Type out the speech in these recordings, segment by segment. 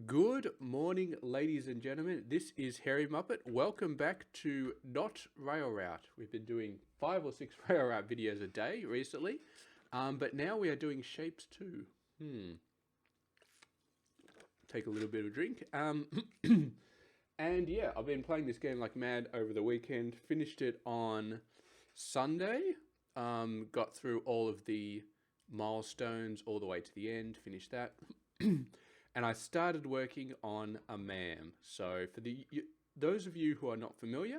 Good morning, ladies and gentlemen. This is Hairymuppet. Welcome back to Not Rail Route. We've been doing 5 or 6 Rail Route videos a day recently, but now we are doing Shapes too. Take a little bit of a drink. And yeah, I've been playing this game like mad over the weekend. Finished it on Sunday. Got through all of the milestones all the way to the end. Finished that. And I started working on a MAM. So for those of you who are not familiar,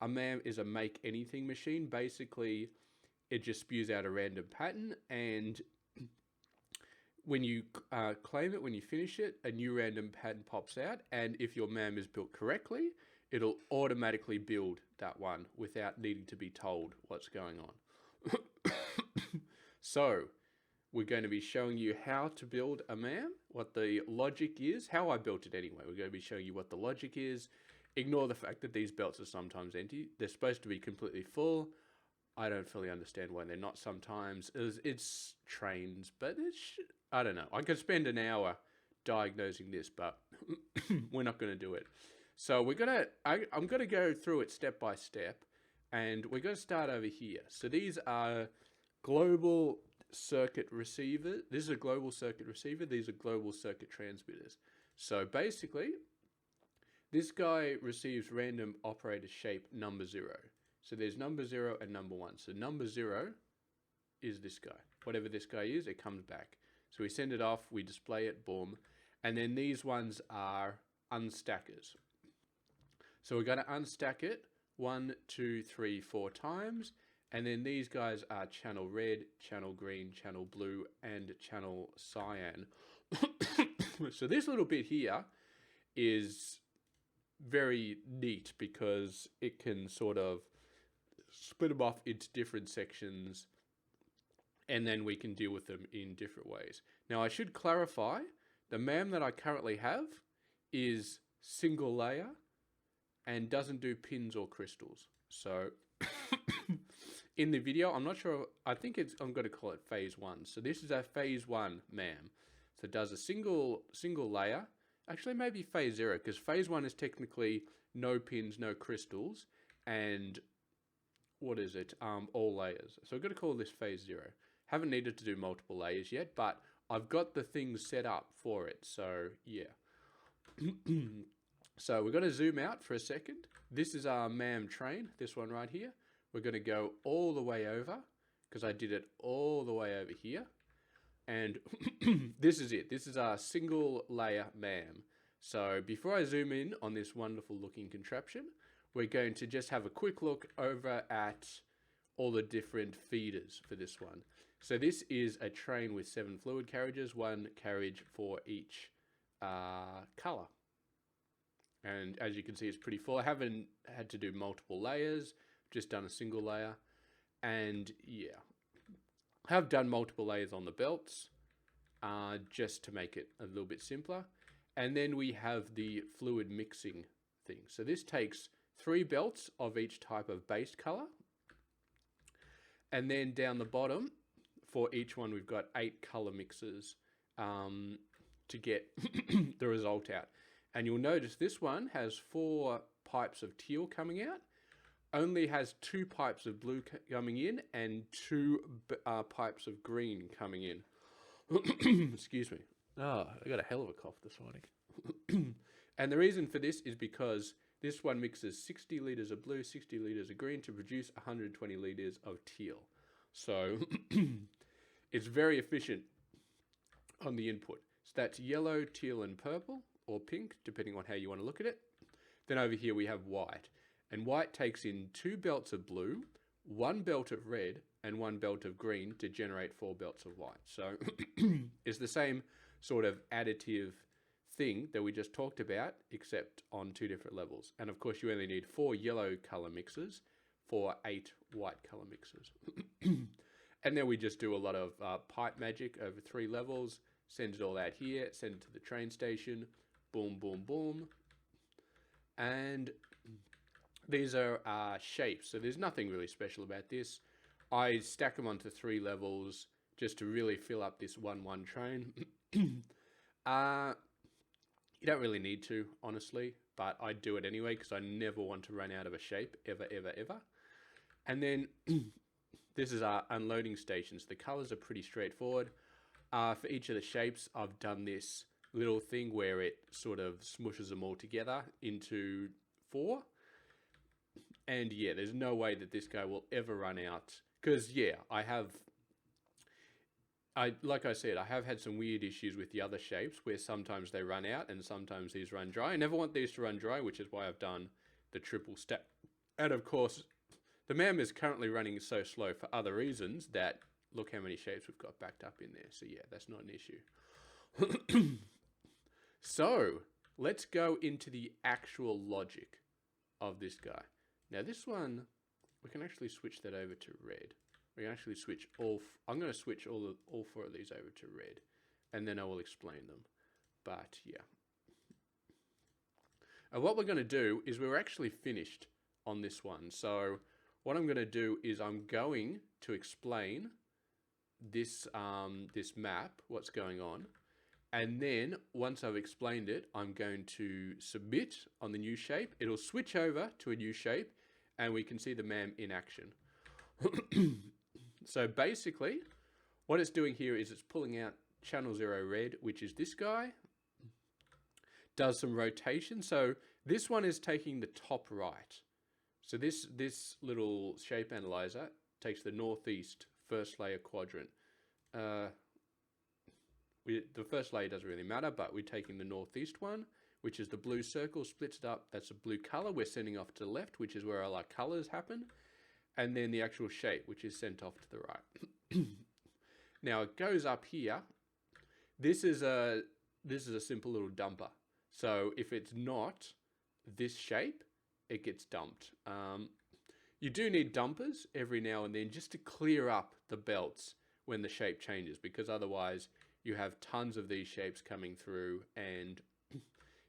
a MAM is a make anything machine. Basically, it just spews out a random pattern, and when you claim it, when you finish it, a new random pattern pops out, and if your MAM is built correctly, it'll automatically build that one without needing to be told what's going on. So we're going to be showing you how to build a MAM, what the logic is, how I built it anyway. We're going to be showing you what the logic is. Ignore the fact that these belts are sometimes empty. They're supposed to be completely full. I don't fully understand why they're not sometimes. It's trains, but I don't know. I could spend an hour diagnosing this, but we're not going to do it. So I'm going to go through it step by step, and we're going to start over here. So these are global circuit receiver. This is a global circuit receiver. These are global circuit transmitters. So basically, this guy receives random operator shape number 0. So there's number 0 and number 1. So number 0 is this guy. Whatever this guy is, it comes back. So we send it off, we display it, boom. And then these ones are unstackers. So we're going to unstack it 1, 2, 3, 4 times. And then these guys are channel red, channel green, channel blue, and channel cyan. So this little bit here is very neat because it can sort of split them off into different sections, and then we can deal with them in different ways. Now I should clarify, the MAM that I currently have is single layer and doesn't do pins or crystals. So in the video, I'm not sure, I'm going to call it phase 1. So this is a phase 1 MAM. So it does a single layer. Actually, maybe phase 0, because phase 1 is technically no pins, no crystals, and what is it? All layers. So I'm going to call this phase 0. Haven't needed to do multiple layers yet, but I've got the things set up for it. So yeah. So we're going to zoom out for a second. This is our MAM train, this one right here. We're going to go all the way over, because I did it all the way over here. And this is it. This is our single layer MAM. So before I zoom in on this wonderful looking contraption, we're going to just have a quick look over at all the different feeders for this one. So this is a train with 7 fluid carriages, 1 carriage for each color. And as you can see, it's pretty full. I haven't had to do multiple layers, just done a single layer. And yeah, I have done multiple layers on the belts just to make it a little bit simpler. And then we have the fluid mixing thing. So this takes 3 belts of each type of base color. And then down the bottom, for each one, we've got 8 color mixes to get the result out. And you'll notice this one has 4 pipes of teal coming out, only has 2 pipes of blue coming in, and 2 pipes of green coming in. Excuse me. Oh, I got a hell of a cough this morning. And the reason for this is because this one mixes 60 liters of blue, 60 liters of green to produce 120 liters of teal. So it's very efficient on the input. So that's yellow, teal, and purple, or pink, depending on how you want to look at it. Then over here we have white. And white takes in 2 belts of blue, 1 belt of red, and 1 belt of green to generate 4 belts of white. So it's the same sort of additive thing that we just talked about, except on 2 different levels. And of course you only need 4 yellow color mixes for 8 white color mixes. And then we just do a lot of pipe magic over 3 levels, send it all out here, send it to the train station, boom, boom, boom. And these are shapes, so there's nothing really special about this. I stack them onto 3 levels just to really fill up this 1-1 train. You don't really need to, honestly, but I do it anyway because I never want to run out of a shape, ever, ever, ever. And then this is our unloading stations. The colors are pretty straightforward. For each of the shapes, I've done this little thing where it sort of smushes them all together into 4. And yeah, there's no way that this guy will ever run out. Because yeah, like I said, I have had some weird issues with the other shapes where sometimes they run out and sometimes these run dry. I never want these to run dry, which is why I've done the triple stack. And of course, the MAM is currently running so slow for other reasons that look how many shapes we've got backed up in there. So yeah, that's not an issue. So let's go into the actual logic of this guy. Now this one, we can actually switch that over to red. We can actually switch I'm going to switch all 4 of these over to red, and then I will explain them. But yeah. And what we're going to do is we're actually finished on this one. So what I'm going to do is I'm going to explain this this map, what's going on, and then once I've explained it, I'm going to submit on the new shape. It'll switch over to a new shape, and we can see the MAM in action. So basically, what it's doing here is it's pulling out channel 0 red, which is this guy. Does some rotation. So this one is taking the top right. So this little shape analyzer takes the northeast first layer quadrant. The first layer doesn't really matter, but we're taking the northeast one, which is the blue circle, splits it up. That's a blue color. We're sending off to the left, which is where all our colors happen. And then the actual shape, which is sent off to the right. Now it goes up here. This is a simple little dumper. So if it's not this shape, it gets dumped. You do need dumpers every now and then just to clear up the belts when the shape changes, because otherwise you have tons of these shapes coming through and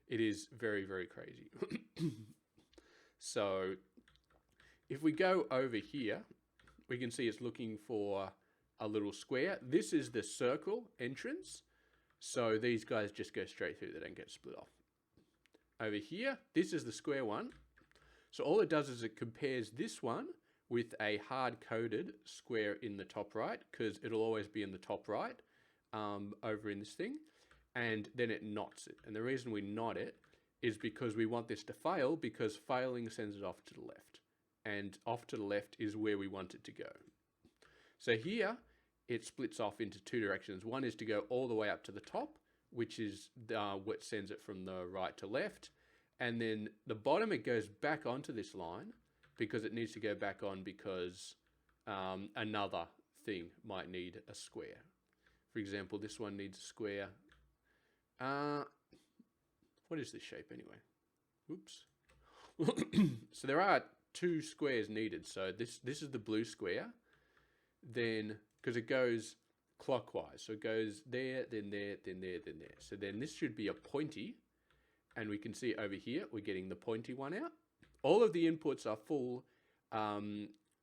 it is very, very crazy. So if we go over here, we can see it's looking for a little square. This is the circle entrance. So these guys just go straight through. They don't get split off. Over here, this is the square one. So all it does is it compares this one with a hard-coded square in the top right, because it'll always be in the top right over in this thing. And then it knots it. And the reason we knot it is because we want this to fail, because failing sends it off to the left. And off to the left is where we want it to go. So here, it splits off into 2 directions. One is to go all the way up to the top, which is what sends it from the right to left. And then the bottom, it goes back onto this line because it needs to go back on because another thing might need a square. For example, this one needs a square. What is this shape anyway? Oops. So there are 2 squares needed. So this is the blue square. Then, because it goes clockwise. So it goes there, then there, then there, then there. So then this should be a pointy. And we can see over here, we're getting the pointy one out. All of the inputs are full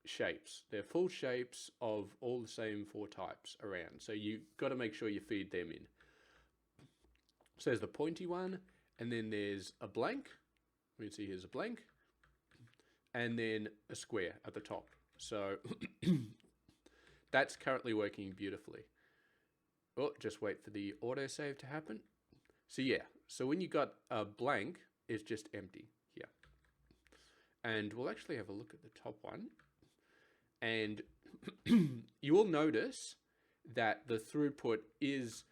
shapes. They're full shapes of all the same 4 types around. So you've got to make sure you feed them in. So there's the pointy one. And then there's a blank. We can see here's a blank. And then a square at the top. So that's currently working beautifully. Oh, just wait for the autosave to happen. So yeah, so when you got a blank, it's just empty here. And we'll actually have a look at the top one. And you will notice that the throughput is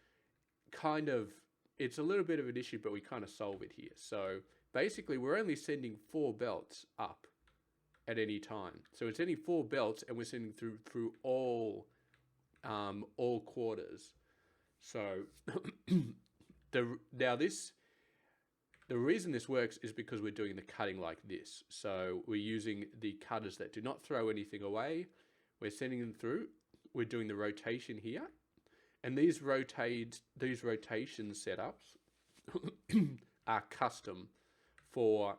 kind of, it's a little bit of an issue, but we kind of solve it here. So basically we're only sending 4 belts up at any time. So it's sending 4 belts and we're sending through all quarters. So the reason this works is because we're doing the cutting like this. So we're using the cutters that do not throw anything away. We're sending them through. We're doing the rotation here. And these rotation setups are custom for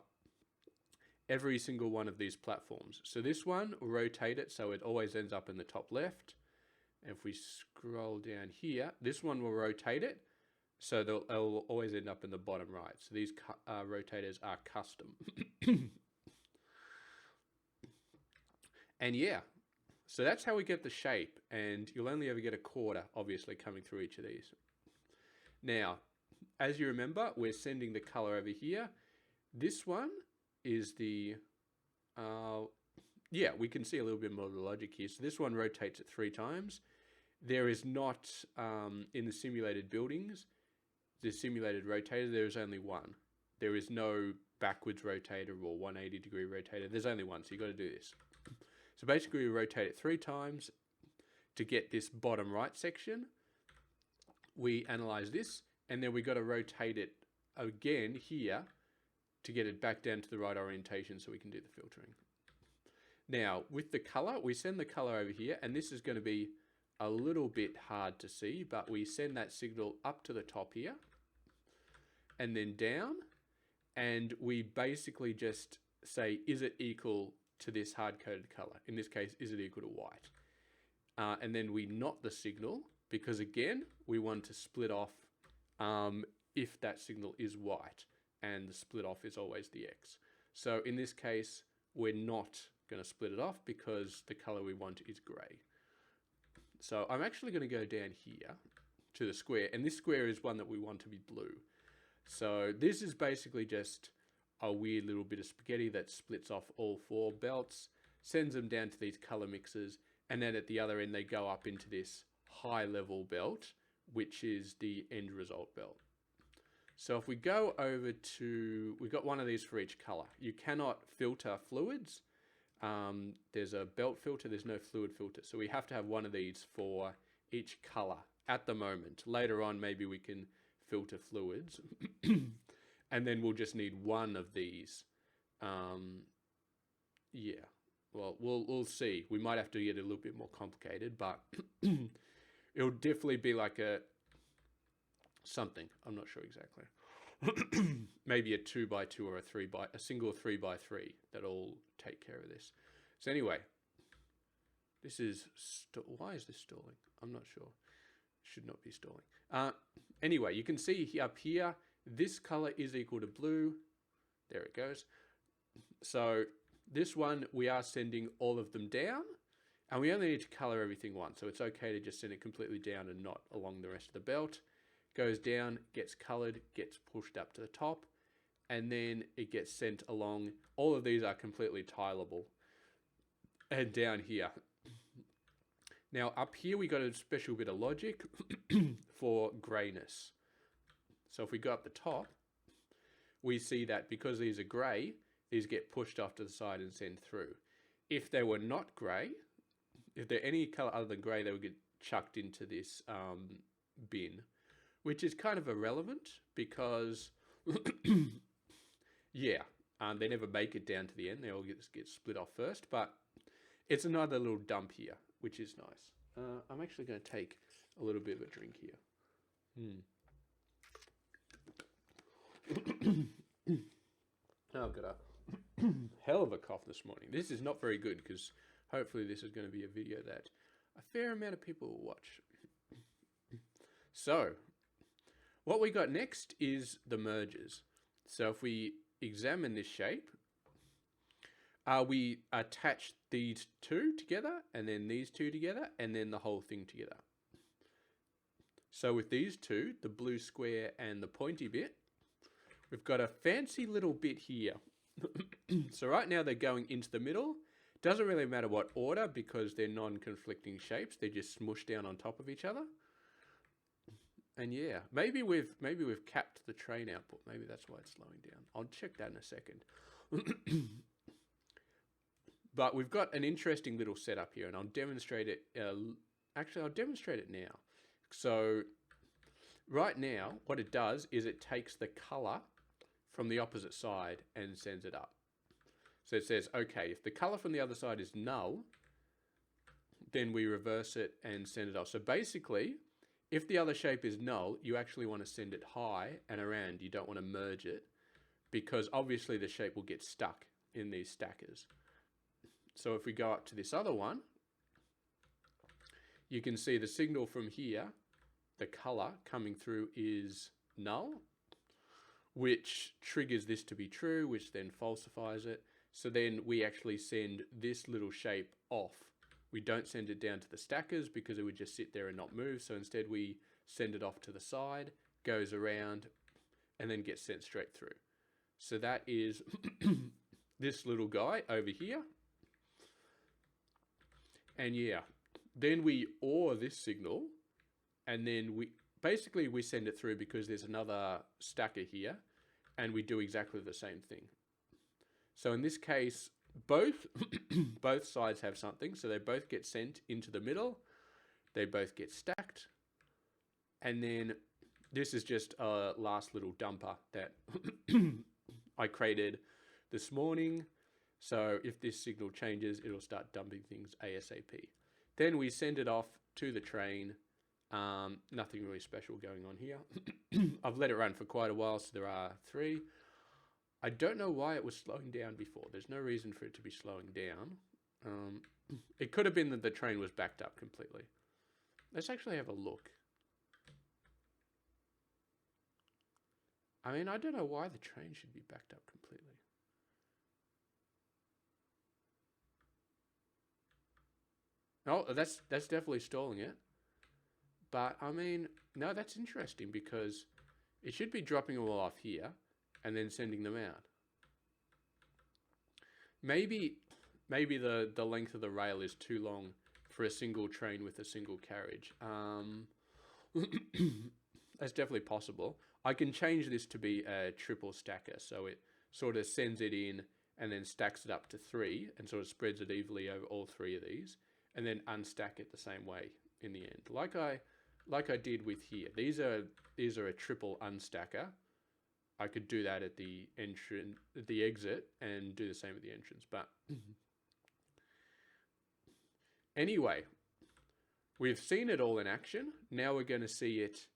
every single one of these platforms. So this one, will rotate it so it always ends up in the top left. And if we scroll down here, this one will rotate it So they'll always end up in the bottom right. So these rotators are custom. And yeah, so that's how we get the shape. And you'll only ever get a quarter, obviously, coming through each of these. Now, as you remember, we're sending the color over here. This one is the, yeah, we can see a little bit more of the logic here. So this one rotates it 3 times. There is not, in the simulated buildings, the simulated rotator, there is only one. There is no backwards rotator or 180-degree rotator. There's only one, so you've got to do this. So basically, we rotate it 3 times to get this bottom right section. We analyze this, and then we got to rotate it again here to get it back down to the right orientation so we can do the filtering. Now, with the color, we send the color over here, and this is going to be a little bit hard to see, but we send that signal up to the top here and then down, and we basically just say, is it equal to this hard-coded color? In this case, is it equal to white? And then we knot the signal because, again, we want to split off if that signal is white, and the split off is always the X. So in this case, we're not going to split it off because the color we want is gray. So I'm actually going to go down here to the square, and this square is one that we want to be blue. So this is basically just a weird little bit of spaghetti that splits off all 4 belts, sends them down to these color mixers, and then at the other end they go up into this high level belt, which is the end result belt. So if we go over to, we've got one of these for each color. You cannot filter fluids. There's a belt filter, there's no fluid filter. So we have to have one of these for each color at the moment. Later on, maybe we can filter fluids. And then we'll just need one of these. Yeah, well, we'll see. We might have to get a little bit more complicated, but it'll definitely be like a something. I'm not sure exactly. Maybe a 2x2 or a single 3x3 that'll take care of this. So anyway, this is, why is this stalling? I'm not sure. Should not be stalling. Anyway, you can see up here, this color is equal to blue. There it goes. So this one, we are sending all of them down, and we only need to color everything once. So it's okay to just send it completely down and not along the rest of the belt. Goes down, gets colored, gets pushed up to the top, and then it gets sent along. All of these are completely tileable. And down here. Now up here we got a special bit of logic for grayness. So if we go up the top, we see that because these are grey, these get pushed off to the side and sent through. If they were not grey, if they're any colour other than grey, they would get chucked into this bin, which is kind of irrelevant because, yeah, they never make it down to the end. They all get split off first, but it's another little dump here, which is nice. I'm actually going to take a little bit of a drink here. Oh, I've got a hell of a cough this morning. This is not very good because hopefully this is going to be a video that a fair amount of people will watch. So, what we got next is the mergers. So if we examine this shape, we attach these 2 together, and then these 2 together, and then the whole thing together. So with these 2, the blue square and the pointy bit, we've got a fancy little bit here. So right now they're going into the middle. Doesn't really matter what order because they're non-conflicting shapes. They just smush down on top of each other. And yeah, maybe we've capped the train output. Maybe that's why it's slowing down. I'll check that in a second. But we've got an interesting little setup here, and I'll demonstrate it. Actually, I'll demonstrate it now. So right now, what it does is it takes the color from the opposite side and sends it up. So it says, okay, if the color from the other side is null, then we reverse it and send it off. So basically, if the other shape is null, you actually want to send it high and around. You don't want to merge it because obviously the shape will get stuck in these stackers. So if we go up to this other one, you can see the signal from here the color coming through is null, which triggers this to be true, which then falsifies it. So then we actually send this little shape off. We don't send it down to the stackers because it would just sit there and not move. So instead we send it off to the side, goes around, and then gets sent straight through. So that is this little guy over here. And yeah, then we OR this signal, and then we send it through because there's another stacker here, and we do exactly the same thing. So in this case, both sides have something, so they both get sent into the middle, they both get stacked, and then this is just a last little dumper that I created this morning. So if this signal changes, it'll start dumping things ASAP. Then we send it off to the train. Nothing really special going on here. I've let it run for quite a while, so there are 3. I don't know why it was slowing down before. There's no reason for it to be slowing down. It could have been that the train was backed up completely. Let's actually have a look. I mean, I don't know why the train should be backed up completely. Oh, that's definitely stalling it. But I mean, no, that's interesting because it should be dropping them all off here and then sending them out. Maybe the length of the rail is too long for a single train with a single carriage. That's definitely possible. I can change this to be a triple stacker, so it sort of sends it in and then stacks it up to 3 and sort of spreads it evenly over all 3 of these, and then unstack it the same way in the end, like I did with here. These are a triple unstacker. I could do that at the exit, and do the same at the entrance. But anyway, we've seen it all in action. Now we're going to see it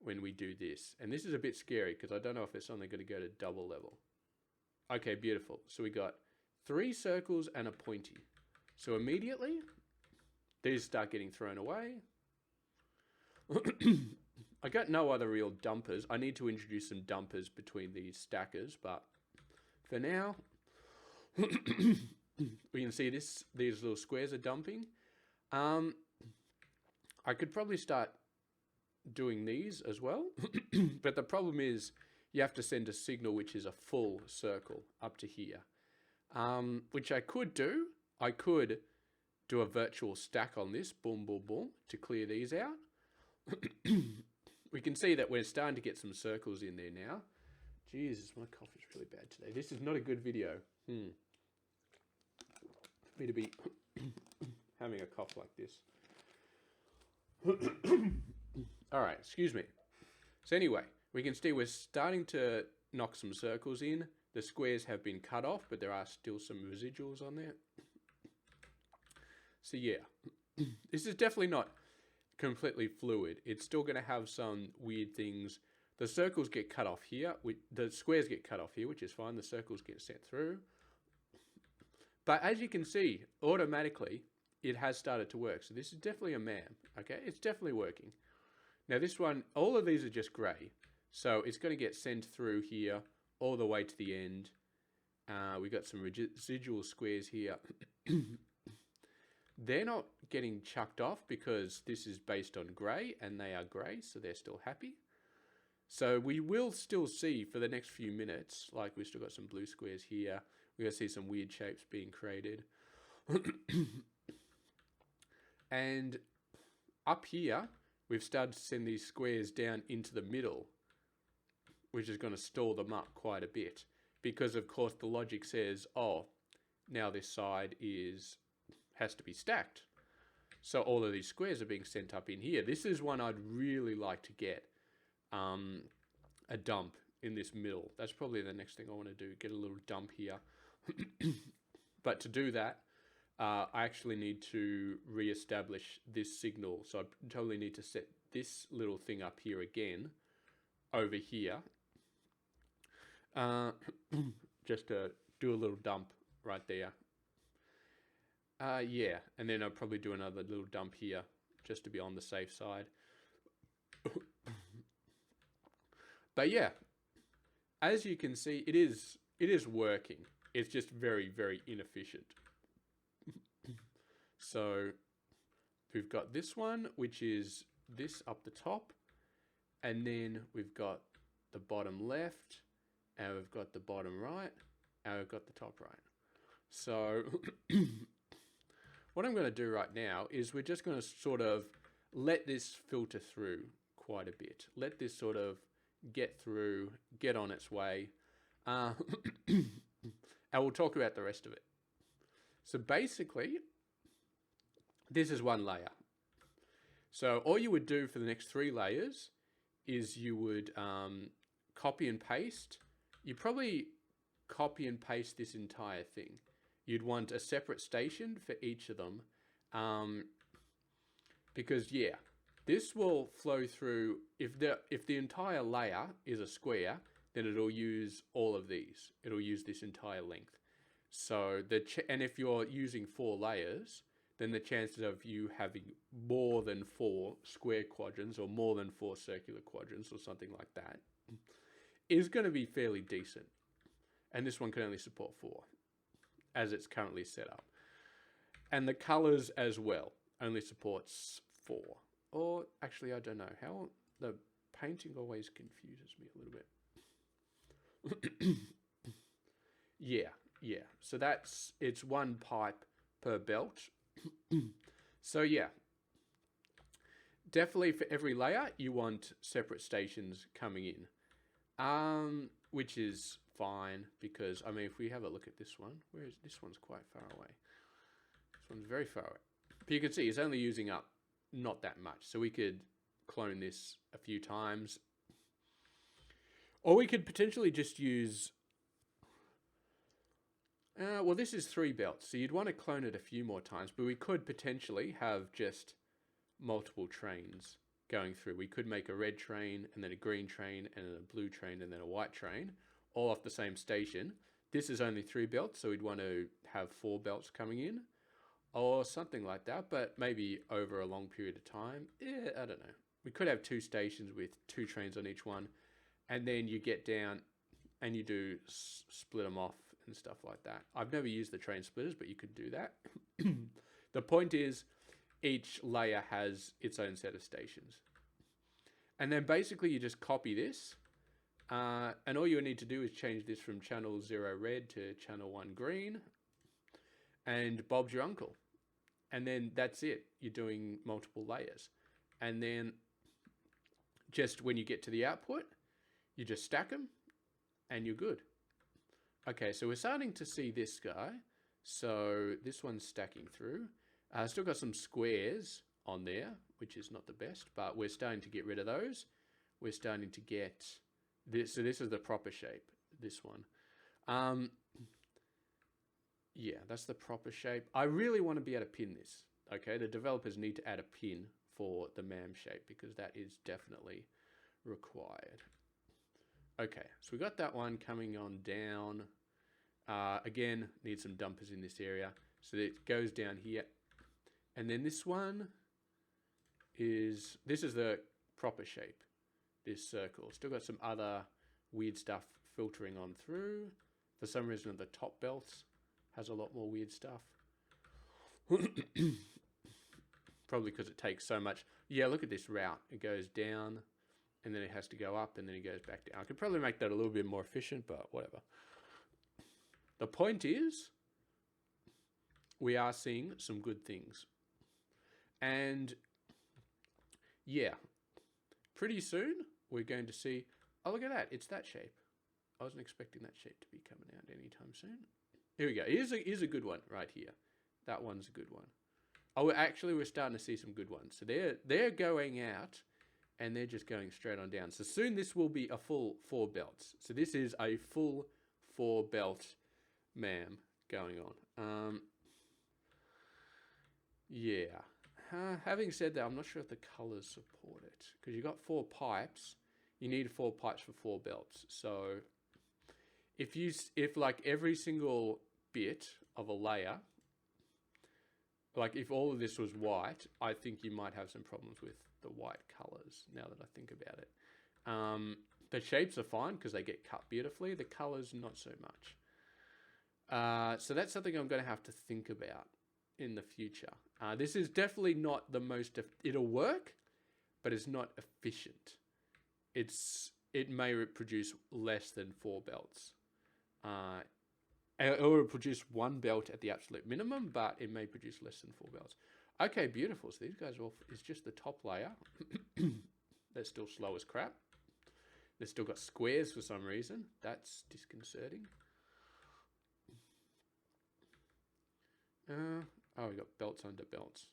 when we do this. And this is a bit scary because I don't know if it's only going to go to double level. Okay, beautiful. So we got 3 circles and a pointy. So immediately, these start getting thrown away. I got no other real dumpers. I need to introduce some dumpers between these stackers, but for now, we can see these little squares are dumping. I could probably start doing these as well, but the problem is you have to send a signal which is a full circle up to here, which I could do. I could do a virtual stack on this, boom, boom, boom, to clear these out. We can see that we're starting to get some circles in there now. Jesus, my cough is really bad today. This is not a good video. For me to be having a cough like this. All right, excuse me. So anyway, we can see we're starting to knock some circles in. The squares have been cut off, but there are still some residuals on there. So yeah, this is definitely not completely fluid. It's still going to have some weird things. The circles get cut off here. The squares get cut off here, which is fine. The circles get sent through. But as you can see, automatically, it has started to work. So this is definitely a MAM, okay? It's definitely working. Now this one, all of these are just gray. So it's going to get sent through here all the way to the end. We got some residual squares here. They're not getting chucked off because this is based on grey and they are grey, so they're still happy. So we will still see for the next few minutes, like we've still got some blue squares here. We're going to see some weird shapes being created. And up here, we've started to send these squares down into the middle, which is going to stall them up quite a bit. Because of course the logic says, oh, now this side has to be stacked. So all of these squares are being sent up in here. This is one I'd really like to get a dump in this middle. That's probably the next thing I want to do, get a little dump here. But to do that, I actually need to re-establish this signal. So I totally need to set this little thing up here again, over here. Just to do a little dump right there. Yeah, and then I'll probably do another little dump here, just to be on the safe side. But yeah, as you can see, it is working. It's just very, very inefficient. So we've got this one, which is this up the top, and then we've got the bottom left, and we've got the bottom right, and we've got the top right. So what I'm going to do right now is we're just going to sort of let this filter through quite a bit. Let this sort of get through, get on its way, and we'll talk about the rest of it. So basically, this is one layer. So all you would do for the next 3 layers is you would copy and paste. You probably copy and paste this entire thing. You'd want a separate station for each of them, because yeah, this will flow through. If the entire layer is a square, then it'll use all of these. It'll use this entire length. So and if you're using 4 layers, then the chances of you having more than 4 square quadrants or more than 4 circular quadrants or something like that is going to be fairly decent. And this one can only support 4 as it's currently set up. And the colors as well only supports 4. Or actually, I don't know how the painting always confuses me a little bit. Yeah. So it's 1 pipe per belt. So yeah, definitely for every layer you want separate stations coming in, which is fine, because I mean, if we have a look at this one, this one's quite far away. This one's very far away, but you can see it's only using up not that much. So we could clone this a few times, or we could potentially just use well, this is 3 belts, so you'd want to clone it a few more times, but we could potentially have just multiple trains going through. We could make a red train, and then a green train, and then a blue train, and then a white train, all off the same station. This is only 3 belts, so we'd want to have 4 belts coming in, or something like that, but maybe over a long period of time. Yeah, I don't know. We could have 2 stations with 2 trains on each one, and then you get down and you do split them off and stuff like that. I've never used the train splitters, but you could do that. The point is, each layer has its own set of stations. And then basically you just copy this, and all you need to do is change this from channel 0 red to channel 1 green, and Bob's your uncle. And then that's it. You're doing multiple layers. And then just when you get to the output, you just stack them, and you're good. Okay, so we're starting to see this guy. So this one's stacking through. Still got some squares on there, which is not the best, but we're starting to get rid of those. We're starting to get this. So this is the proper shape, this one. Yeah, that's the proper shape. I really want to be able to pin this. Okay, the developers need to add a pin for the MAM shape, because that is definitely required. Okay, so we got that one coming on down. Again, need some dumpers in this area. So it goes down here. And then this one is the proper shape, this circle. Still got some other weird stuff filtering on through. For some reason, the top belt has a lot more weird stuff. Probably because it takes so much. Yeah, look at this route. It goes down, and then it has to go up, and then it goes back down. I could probably make that a little bit more efficient, but whatever. The point is, we are seeing some good things. And yeah, pretty soon we're going to see, oh, look at that. It's that shape. I wasn't expecting that shape to be coming out anytime soon. Here we go. Here's a good one right here. That one's a good one. Oh, actually, we're starting to see some good ones. So they're going out, and they're just going straight on down. So soon this will be a full 4 belts. So this is a full 4 belt MAM going on. Yeah. Having said that, I'm not sure if the colors support it, because you've got 4 pipes. You need 4 pipes for 4 belts. So if like every single bit of a layer, like if all of this was white, I think you might have some problems with the white colors, now that I think about it. The shapes are fine because they get cut beautifully. The colors, not so much. So that's something I'm going to have to think about in the future. This is definitely not the most... It'll work, but it's not efficient. It may produce less than 4 belts. It will produce 1 belt at the absolute minimum, but it may produce less than 4 belts. Okay, beautiful. So these guys are all... It's just the top layer. They're still slow as crap. They've still got squares for some reason. That's disconcerting. Oh, we got belts under belts.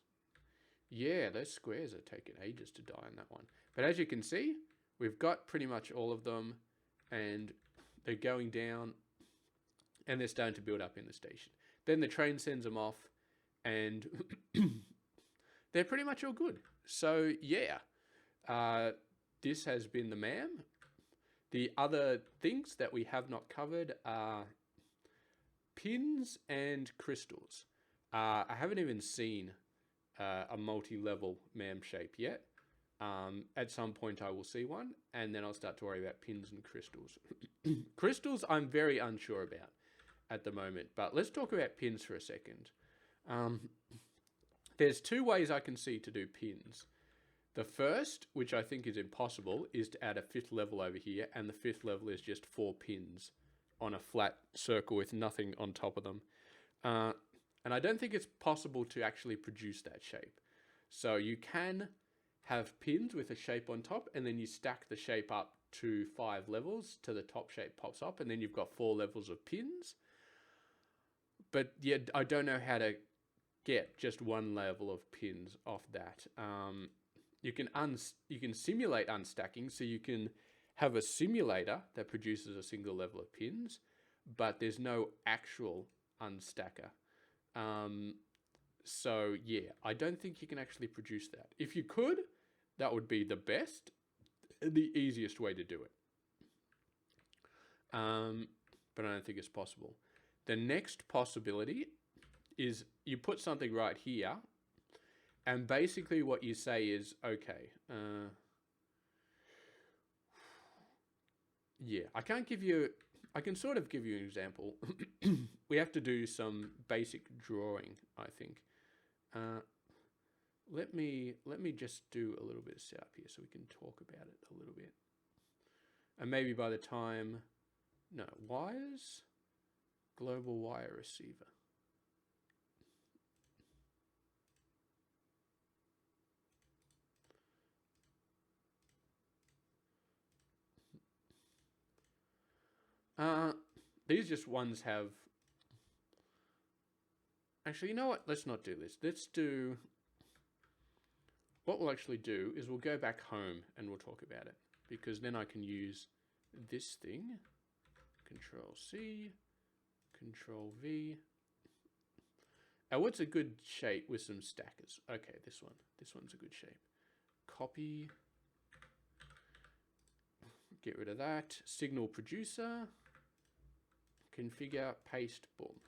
Yeah, those squares are taking ages to die on that one. But as you can see, we've got pretty much all of them, and they're going down, and they're starting to build up in the station. Then the train sends them off, and they're pretty much all good. So, yeah, this has been the MAM. The other things that we have not covered are pins and crystals. I haven't even seen a multi-level MAM shape yet. At some point I will see one, and then I'll start to worry about pins and crystals. Crystals I'm very unsure about at the moment, but let's talk about pins for a second. There's 2 ways I can see to do pins. The first, which I think is impossible, is to add a 5th level over here, and the 5th level is just 4 pins on a flat circle with nothing on top of them. And I don't think it's possible to actually produce that shape. So you can have pins with a shape on top, and then you stack the shape up to 5 levels till the top shape pops up, and then you've got 4 levels of pins. But yeah, I don't know how to get just 1 level of pins off that. You can simulate unstacking, so you can have a simulator that produces a single level of pins, but there's no actual unstacker. So yeah, I don't think you can actually produce that. If you could, that would be the best, the easiest way to do it. But I don't think it's possible. The next possibility is you put something right here, and basically what you say is, okay, yeah, I can sort of give you an example. We have to do some basic drawing, I think. Let me just do a little bit of setup here so we can talk about it a little bit. And maybe by the time, no, wires, global wire receiver. These just ones have... Actually, you know what? Let's not do this. Let's do... What we'll actually do is we'll go back home and we'll talk about it. Because then I can use this thing. Control C. Control V. Now, what's a good shape with some stackers? Okay, this one. This one's a good shape. Copy. Get rid of that. Signal producer. Configure, paste, boom.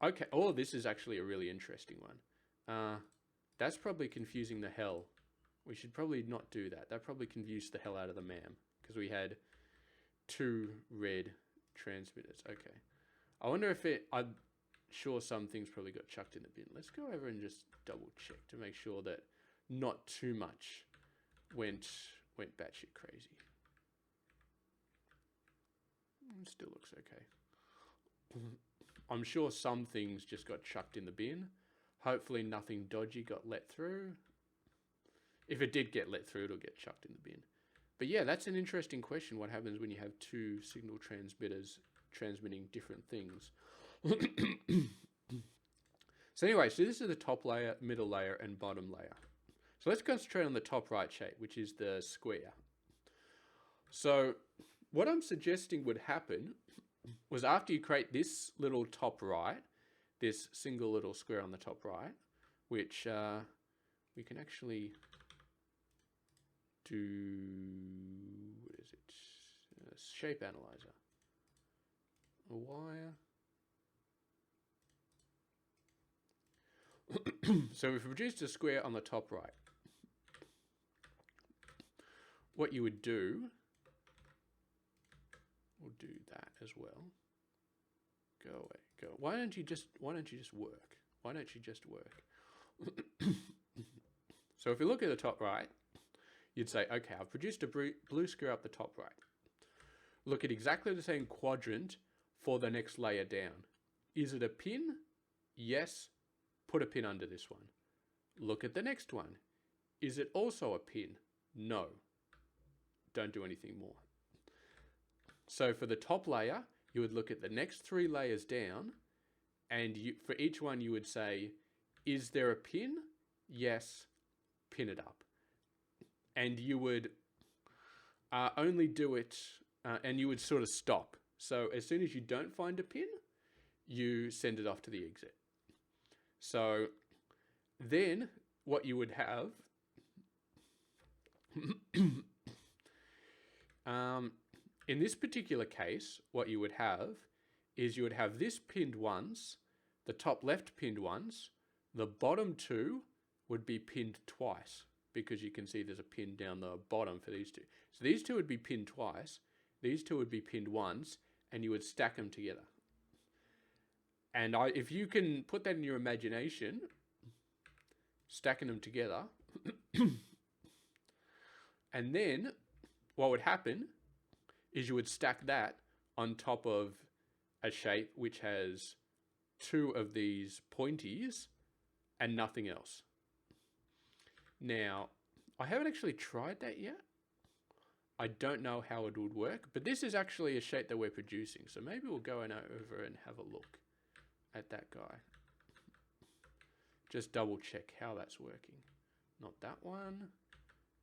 Okay, oh, this is actually a really interesting one. That's probably confusing the hell. We should probably not do that. That probably confused the hell out of the MAM, because we had 2 red transmitters. Okay. I wonder if I'm sure some things probably got chucked in the bin. Let's go over and just double check to make sure that not too much went batshit crazy. It still looks okay. I'm sure some things just got chucked in the bin. Hopefully nothing dodgy got let through. If it did get let through, it'll get chucked in the bin. But yeah, that's an interesting question. What happens when you have 2 signal transmitters transmitting different things? So anyway, so this is the top layer, middle layer, and bottom layer. So let's concentrate on the top right shape, which is the square. So what I'm suggesting would happen was after you create this little top right, this single little square on the top right, which we can actually do, what is it? Shape analyzer. A wire. So we've produced a square on the top right. what you would do, we'll do that as well. Go away, go. Why don't you just work? Why don't you just work? So if you look at the top right, you'd say, okay, I've produced a blue square up the top right. Look at exactly the same quadrant for the next layer down. Is it a pin? Yes. Put a pin under this one. Look at the next one. Is it also a pin? No. Don't do anything more. So for the top layer, you would look at the next 3 layers down, and for each one you would say, is there a pin? Yes. Pin it up. And you would only do it, and you would sort of stop. So as soon as you don't find a pin, you send it off to the exit. So then what you would have, in this particular case, what you would have is you would have this pinned once, the top left pinned once, the bottom 2 would be pinned twice, because you can see there's a pin down the bottom for these 2. So these 2 would be pinned twice, these 2 would be pinned once, and you would stack them together. And if you can put that in your imagination, stacking them together, and then what would happen is you would stack that on top of a shape which has 2 of these pointies and nothing else. Now, I haven't actually tried that yet. I don't know how it would work, but this is actually a shape that we're producing. So maybe we'll go over and have a look at that guy. Just double check how that's working. Not that one,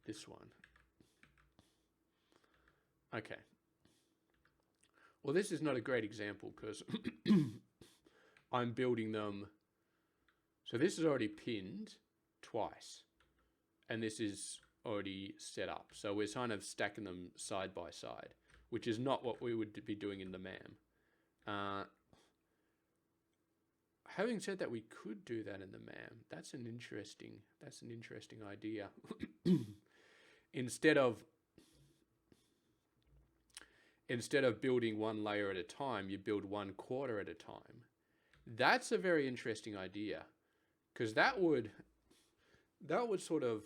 this one. Okay. Well, this is not a great example because I'm building them. So this is already pinned twice, and this is already set up. So we're kind of stacking them side by side, which is not what we would be doing in the MAM. Having said that, we could do that in the MAM. That's an interesting idea. Instead of building one layer at a time, you build 1/4 at a time. That's a very interesting idea, because that would sort of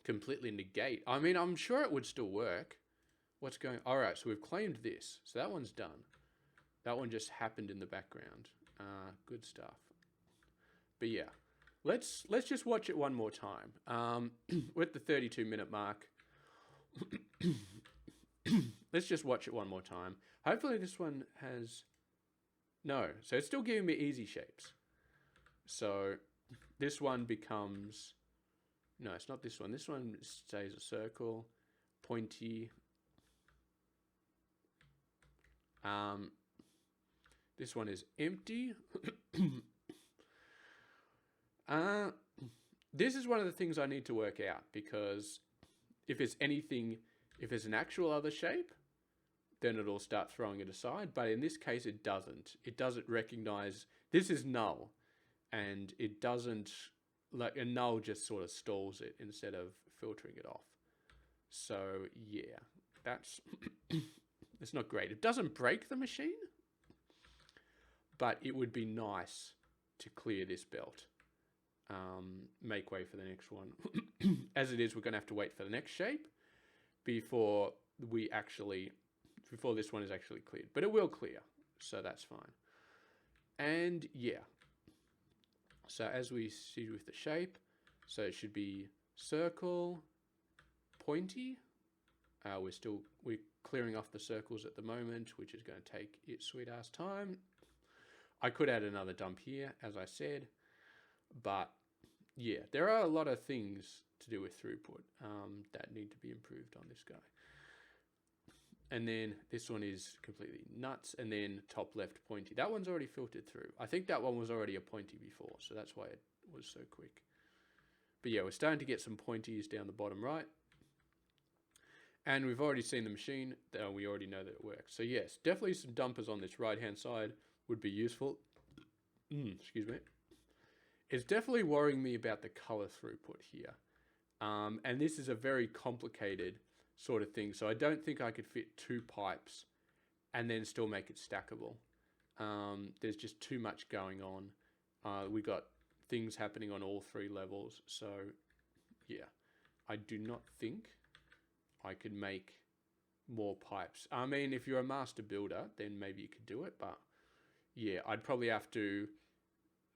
completely negate. I mean, I'm sure it would still work. What's going? All right, so we've claimed this, so that one's done. That one just happened in the background. Good stuff. But yeah, let's just watch it one more time. We're at the 32-minute mark. Let's just watch it one more time. Hopefully this one has... No, so it's still giving me easy shapes. So this one becomes... No, it's not this one. This one stays a circle, pointy. This one is empty. This is one of the things I need to work out, because if it's anything, if it's an actual other shape, then it'll start throwing it aside. But in this case, it doesn't. It doesn't recognize this is null, and it doesn't, like, a null just sort of stalls it instead of filtering it off. So yeah, that's it's not great. It doesn't break the machine, but it would be nice to clear this belt. Make way for the next one. As it is, we're going to have to wait for the next shape before this one is actually cleared. But it will clear, so that's fine. And yeah, so as we see with the shape, so it should be circle, pointy. We're clearing off the circles at the moment, which is going to take its sweet ass time. I could add another dump here, as I said, but yeah, there are a lot of things to do with throughput that need to be improved on this guy. And then this one is completely nuts, and then top left pointy. That one's already filtered through. I think that one was already a pointy before, so that's why it was so quick. But yeah, we're starting to get some pointies down the bottom right. And we've already seen the machine, we already know that it works. So yes, definitely some dumpers on this right-hand side would be useful. Excuse me. It's definitely worrying me about the color throughput here. And this is a very complicated sort of thing. So I don't think I could fit 2 pipes and then still make it stackable. There's just too much going on. We got things happening on all 3 levels. So yeah, I do not think I could make more pipes. I mean, if you're a master builder, then maybe you could do it. But yeah, I'd probably have to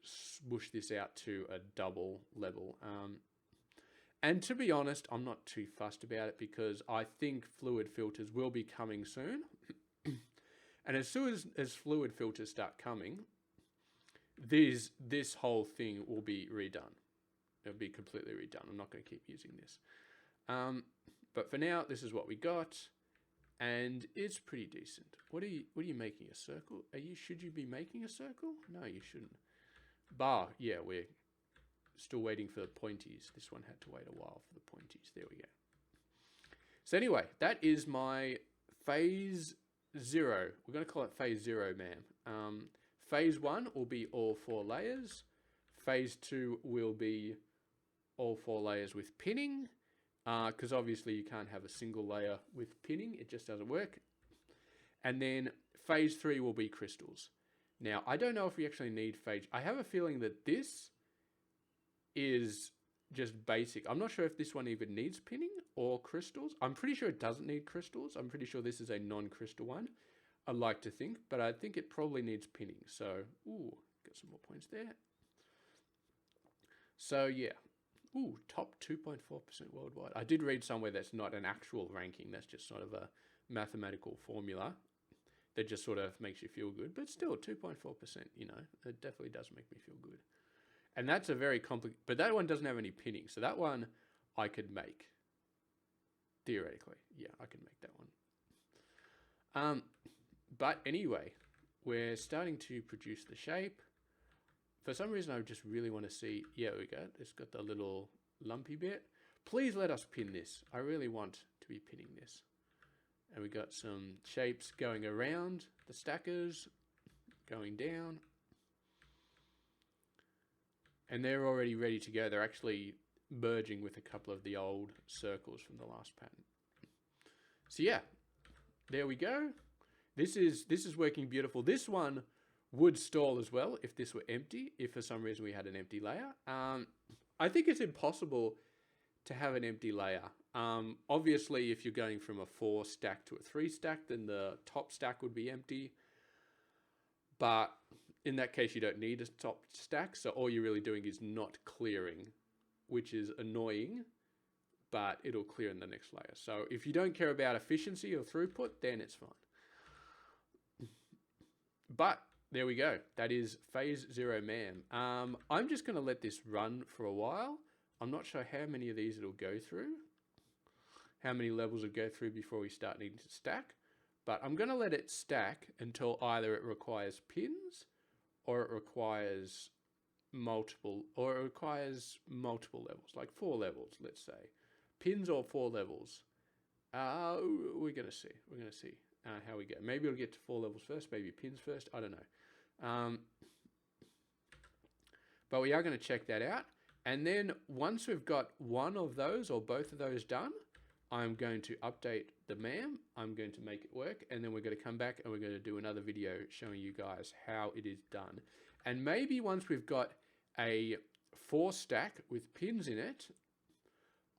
smush this out to a double level. And to be honest, I'm not too fussed about it because I think fluid filters will be coming soon. And as soon as fluid filters start coming, this whole thing will be redone. It'll be completely redone. I'm not going to keep using this. But for now, this is what we got, and it's pretty decent. What are you making, a circle? Should you be making a circle? No, you shouldn't. Yeah, we're still waiting for the pointies. This one had to wait a while for the pointies. There we go. So anyway, that is my phase 0. We're going to call it phase 0, MAM. Phase 1 will be all 4 layers. Phase 2 will be all 4 layers with pinning, because obviously you can't have a single layer with pinning. It just doesn't work. And then phase 3 will be crystals. Now, I don't know if we actually need phase. I have a feeling that this is just basic. I'm not sure if this one even needs pinning or crystals. I'm pretty sure it doesn't need crystals. I'm pretty sure this is a non-crystal one. I'd like to think, but I think it probably needs pinning. So, ooh, got some more points there. So, yeah. Ooh, top 2.4% worldwide. I did read somewhere that's not an actual ranking. That's just sort of a mathematical formula that just sort of makes you feel good. But still, 2.4%, you know, it definitely does make me feel good. And that's a very complicated, but that one doesn't have any pinning. So that one I could make. Theoretically, yeah, I can make that one. But anyway, we're starting to produce the shape. For some reason, I just really want to see, yeah, we go. It's got the little lumpy bit. Please let us pin this. I really want to be pinning this. And we got some shapes going around the stackers, going down. And they're already ready to go. They're actually merging with a couple of the old circles from the last pattern. So yeah, there we go. This is working beautiful. This one would stall as well if this were empty, if for some reason we had an empty layer. I think it's impossible to have an empty layer. Obviously, if you're going from a 4 stack to a 3 stack, then the top stack would be empty. But in that case, you don't need a top stack. So all you're really doing is not clearing, which is annoying, but it'll clear in the next layer. So if you don't care about efficiency or throughput, then it's fine. But there we go. That is phase 0 MAM. I'm just going to let this run for a while. I'm not sure how many of these it'll go through, how many levels it'll go through before we start needing to stack. But I'm going to let it stack until either it requires pins or it requires multiple levels, like 4 levels, let's say. Pins or 4 levels. We're going to see. We're going to see how we go. Maybe it'll get to 4 levels first, maybe pins first. I don't know. But we are going to check that out. And then once we've got one of those or both of those done, I'm going to update the MAM. I'm going to make it work. And then we're going to come back and we're going to do another video showing you guys how it is done. And maybe once we've got a 4 stack with pins in it,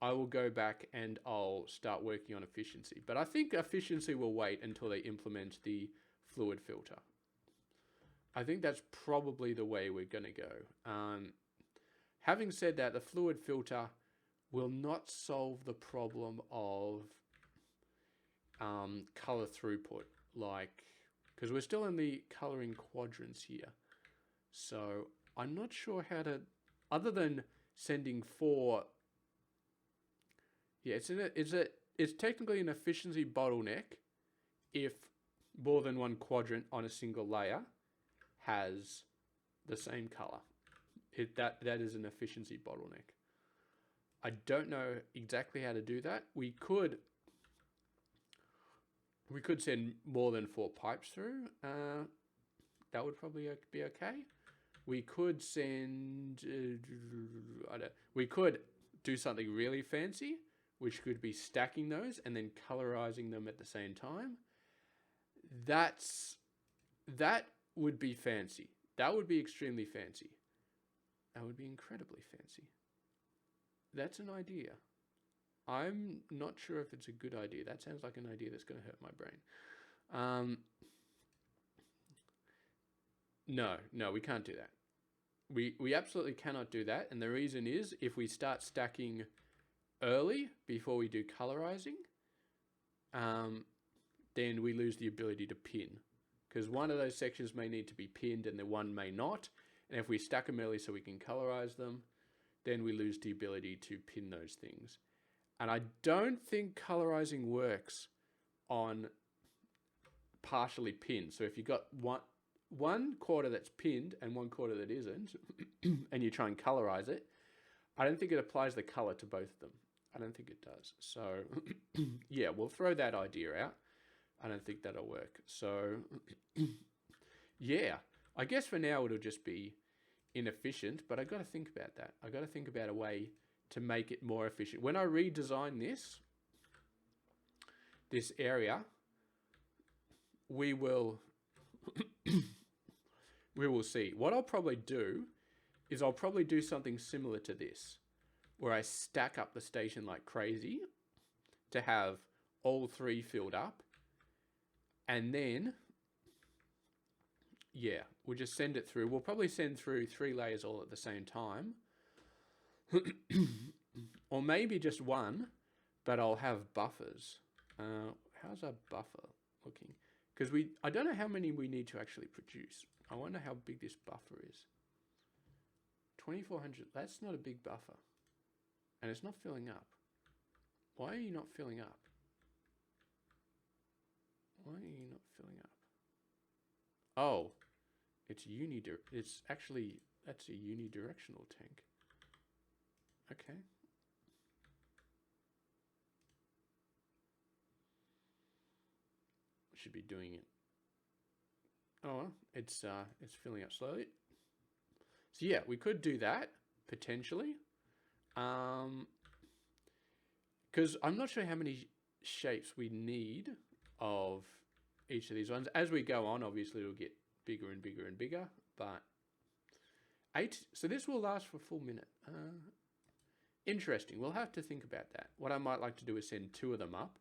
I will go back and I'll start working on efficiency. But I think efficiency will wait until they implement the fluid filter. I think that's probably the way we're going to go. Having said that, the fluid filter will not solve the problem of color throughput, because we're still in the coloring quadrants here. So I'm not sure how to, other than sending 4. Yeah, it's technically an efficiency bottleneck if more than one quadrant on a single layer has the same color. That is an efficiency bottleneck. I don't know exactly how to do that. We could send more than 4 pipes through. That would probably be okay. We could send. We could do something really fancy, which could be stacking those and then colorizing them at the same time. That would be fancy. That would be extremely fancy. That would be incredibly fancy. That's an idea. I'm not sure if it's a good idea. That sounds like an idea that's going to hurt my brain. No, we can't do that. We absolutely cannot do that. And the reason is, if we start stacking early before we do colorizing, then we lose the ability to pin. Because one of those sections may need to be pinned and the one may not. And if we stack them early so we can colorize them, then we lose the ability to pin those things. And I don't think colorizing works on partially pinned. So if you've got one quarter that's pinned and one quarter that isn't, and you try and colorize it, I don't think it applies the color to both of them. I don't think it does. So yeah, we'll throw that idea out. I don't think that'll work. So yeah, I guess for now it'll just be inefficient, but I got to think about that. I got to think about a way to make it more efficient. When I redesign this area, we will see. What I'll probably do is I'll probably do something similar to this, where I stack up the station like crazy to have all three filled up. And then, yeah, we'll just send it through. We'll probably send through 3 layers all at the same time. Or maybe just one, but I'll have buffers. How's our buffer looking? Because I don't know how many we need to actually produce. I wonder how big this buffer is. 2,400, that's not a big buffer. And it's not filling up. Why are you not filling up? Why are you not filling up? Oh, it's actually, that's a unidirectional tank. Okay. Should be doing it. Oh, well, it's filling up slowly. So yeah, we could do that potentially. Because I'm not sure how many shapes we need of each of these ones. As we go on, obviously it'll get bigger and bigger and bigger, but 8, so this will last for a full minute. Interesting. We'll have to think about that. What I might like to do is send 2 of them up.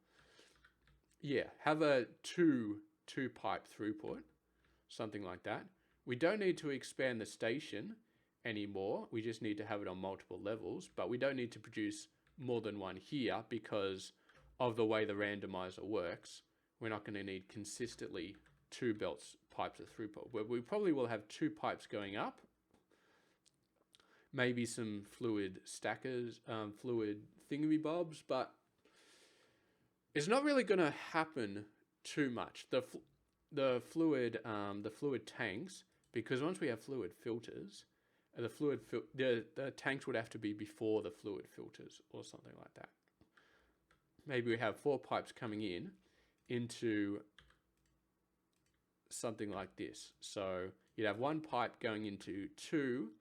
Yeah, have a two pipe throughput, something like that. We don't need to expand the station anymore. We just need to have it on multiple levels, but we don't need to produce more than one here because of the way the randomizer works. We're not going to need consistently 2 pipes of throughput. We probably will have 2 pipes going up, maybe some fluid stackers, fluid thingamybobs, but it's not really going to happen too much. The fluid tanks, because once we have fluid filters, the tanks would have to be before the fluid filters or something like that. Maybe we have 4 pipes coming into something like this. So you'd have 1 pipe going into 2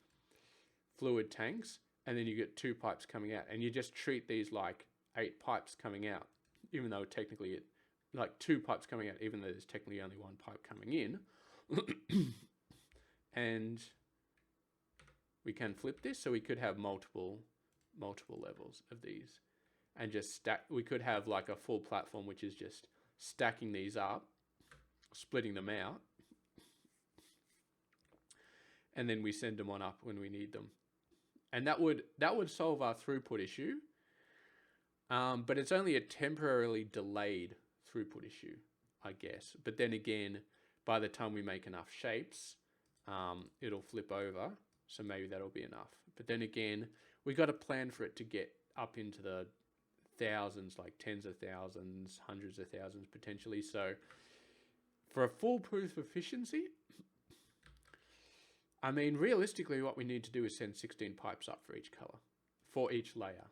fluid tanks, and then you get 2 pipes coming out, and you just treat these like 8 pipes coming out, even though technically like 2 pipes coming out, even though there's technically only 1 pipe coming in. And we can flip this, so we could have multiple levels of these, and just stack. We could have like a full platform, which is just stacking these up, splitting them out, and then we send them on up when we need them. And that would solve our throughput issue. But it's only a temporarily delayed throughput issue, I guess. But then again, by the time we make enough shapes, it'll flip over. So maybe that'll be enough. But then again, we got to plan for it to get up into the thousands, like tens of thousands, hundreds of thousands potentially. So for a foolproof efficiency, I mean, realistically, what we need to do is send 16 pipes up for each color, for each layer.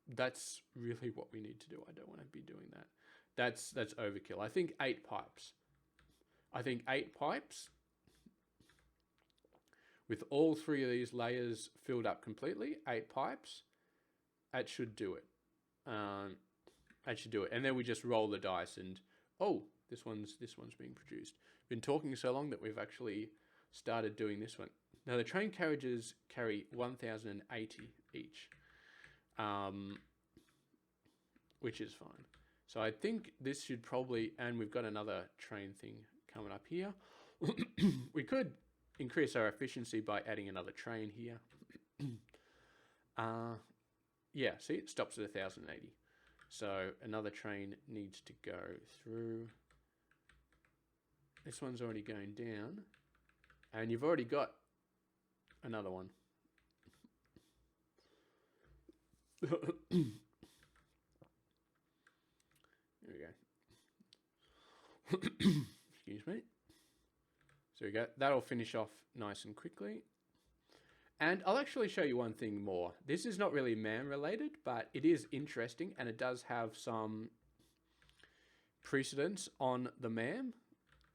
That's really what we need to do. I don't want to be doing that. That's overkill. I think 8 pipes. I think 8 pipes with all 3 of these layers filled up completely, 8 pipes, that should do it. that should do it. And then we just roll the dice and, oh, this one's being produced. Been talking so long that we've actually started doing this one. Now the train carriages carry 1,080 each, which is fine. So I think this should probably, and we've got another train thing coming up here. We could increase our efficiency by adding another train here. Yeah, see, it stops at 1,080. So another train needs to go through. This one's already going down. And you've already got another one. There we go. Excuse me. So we go. That'll finish off nice and quickly. And I'll actually show you one thing more. This is not really MAM related, but it is interesting and it does have some precedence on the MAM.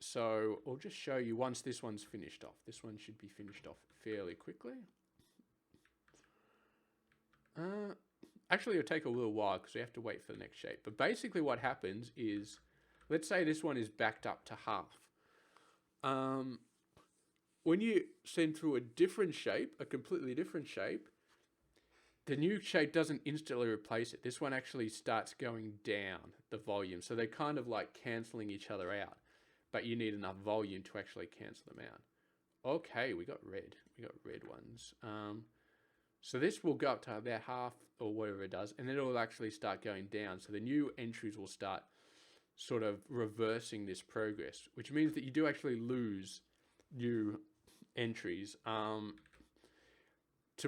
So I'll just show you once this one's finished off. This one should be finished off fairly quickly. Actually, it'll take a little while because we have to wait for the next shape. But basically what happens is, let's say this one is backed up to half. When you send through a different shape, a completely different shape, the new shape doesn't instantly replace it. This one actually starts going down the volume. So they're kind of like cancelling each other out. But you need enough volume to actually cancel them out. Okay, we got red. We got red ones. So this will go up to about half or whatever it does. And then it will actually start going down. So the new entries will start sort of reversing this progress. Which means that you do actually lose new entries. To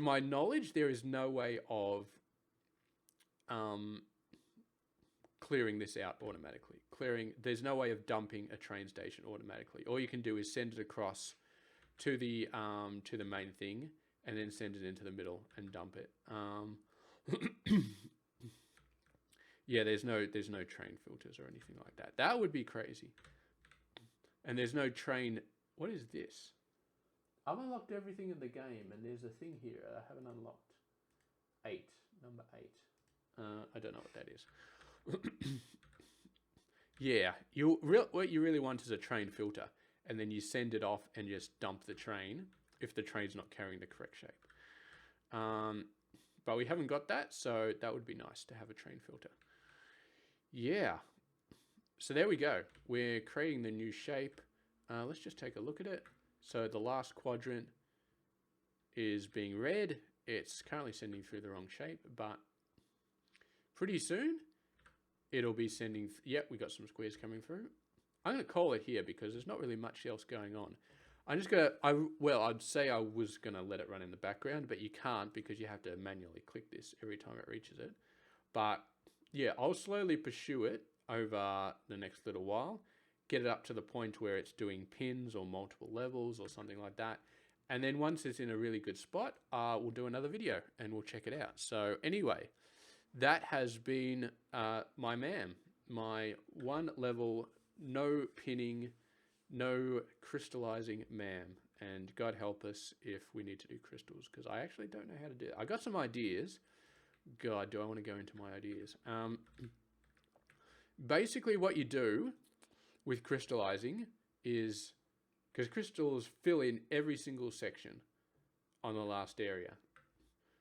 my knowledge, there is no way of clearing this out automatically. There's no way of dumping a train station automatically. All you can do is send it across to the main thing and then send it into the middle and dump it. Yeah, there's no train filters or anything like that. That would be crazy. And there's no train. What is this? I've unlocked everything in the game, and there's a thing here I haven't unlocked. 8, number 8. I don't know what that is. Yeah, what you really want is a train filter, and then you send it off and just dump the train if the train's not carrying the correct shape. But we haven't got that, so that would be nice to have a train filter. Yeah. So there we go. We're creating the new shape. Let's just take a look at it. So the last quadrant is being red. It's currently sending through the wrong shape, but pretty soon it'll be sending. Yep, we got some squares coming through. I'm going to call it here because there's not really much else going on. I'm just going to, I'd say I was going to let it run in the background, but you can't because you have to manually click this every time it reaches it. But yeah, I'll slowly pursue it over the next little while. Get it up to the point where it's doing pins or multiple levels or something like that. And then once it's in a really good spot, we'll do another video and we'll check it out. So anyway, that has been my MAM, my 1 level, no pinning, no crystallizing MAM. And God help us if we need to do crystals, because I actually don't know how to do it. I got some ideas. God, do I want to go into my ideas? Basically what you do with crystallizing is, because crystals fill in every single section on the last area.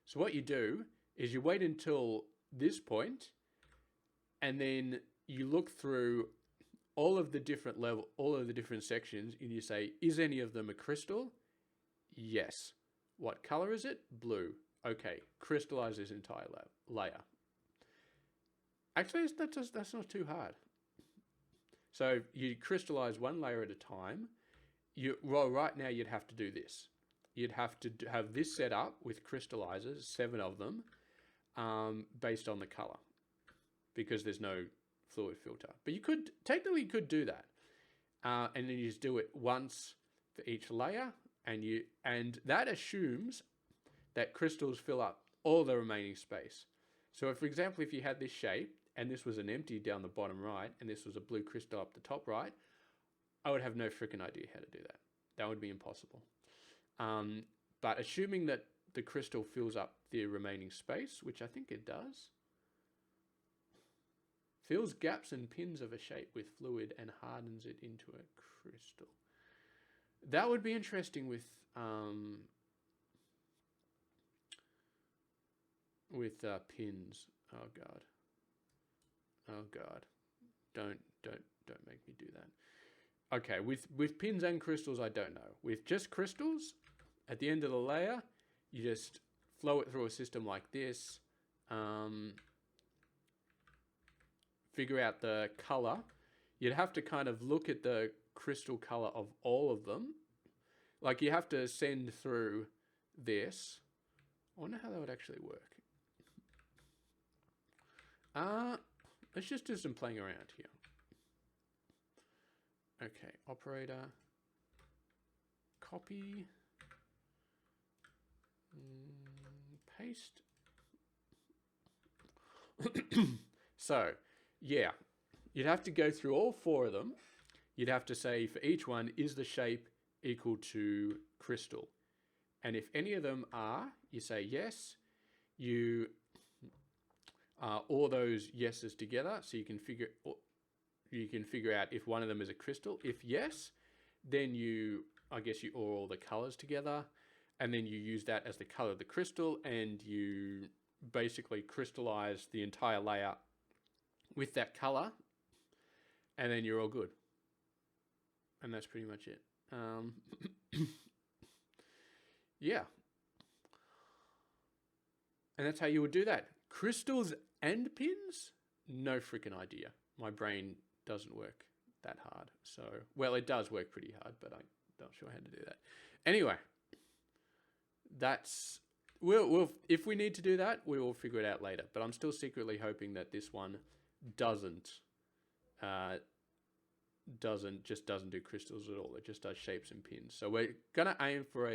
So what you do is you wait until this point, and then you look through all of the different sections, and you say, is any of them a crystal? Yes. What color is it? Blue. Okay, crystallize this entire layer. Actually, that's not too hard. So you crystallize one layer at a time. Right now you'd have to do this. You'd have to have this set up with crystallizers, 7 of them, based on the color, because there's no fluid filter. But you could technically do that, and then you just do it once for each layer, and that assumes that crystals fill up all the remaining space. So if, for example, if you had this shape and this was an empty down the bottom right and this was a blue crystal up the top right, I would have no freaking idea how to do that. That would be impossible. But assuming that the crystal fills up the remaining space, which I think it does. Fills gaps and pins of a shape with fluid and hardens it into a crystal. That would be interesting with pins. Oh god. Oh god. Don't make me do that. Okay, with pins and crystals, I don't know. With just crystals, at the end of the layer, you just flow it through a system like this. Figure out the color. You'd have to kind of look at the crystal color of all of them. Like you have to send through this. I wonder how that would actually work. Let's just do some playing around here. Okay, operator. Copy. Paste. So, yeah, you'd have to go through all 4 of them. You'd have to say for each one, is the shape equal to crystal? And if any of them are, you say yes. You all those yeses together, so you can figure out if one of them is a crystal. If yes, then I guess you OR all the colors together, and then you use that as the color of the crystal, and you basically crystallize the entire layer with that color, and then you're all good. And that's pretty much it. Yeah. And that's how you would do that. Crystals and pins? No freaking idea. My brain doesn't work that hard. So, well, it does work pretty hard, but I'm not sure how to do that. Anyway, that's... We'll if we need to do that, we will figure it out later. But I'm still secretly hoping that this one doesn't do crystals at all. It just does shapes and pins. So we're gonna aim for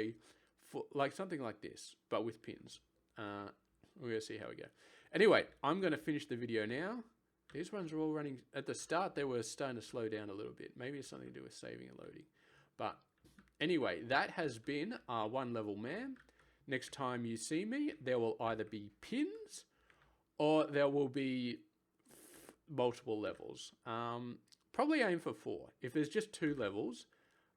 like something like this, but with pins. We're gonna see how we go. Anyway, I'm gonna finish the video now. These ones are all running. At the start, they were starting to slow down a little bit. Maybe it's something to do with saving and loading. But anyway, that has been our 1 level MAM. Next time you see me, there will either be pins or there will be multiple levels. Probably aim for 4. If there's just 2 levels,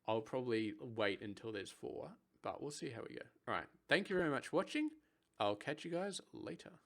I'll probably wait until there's 4, but we'll see how we go. All right. Thank you very much for watching. I'll catch you guys later.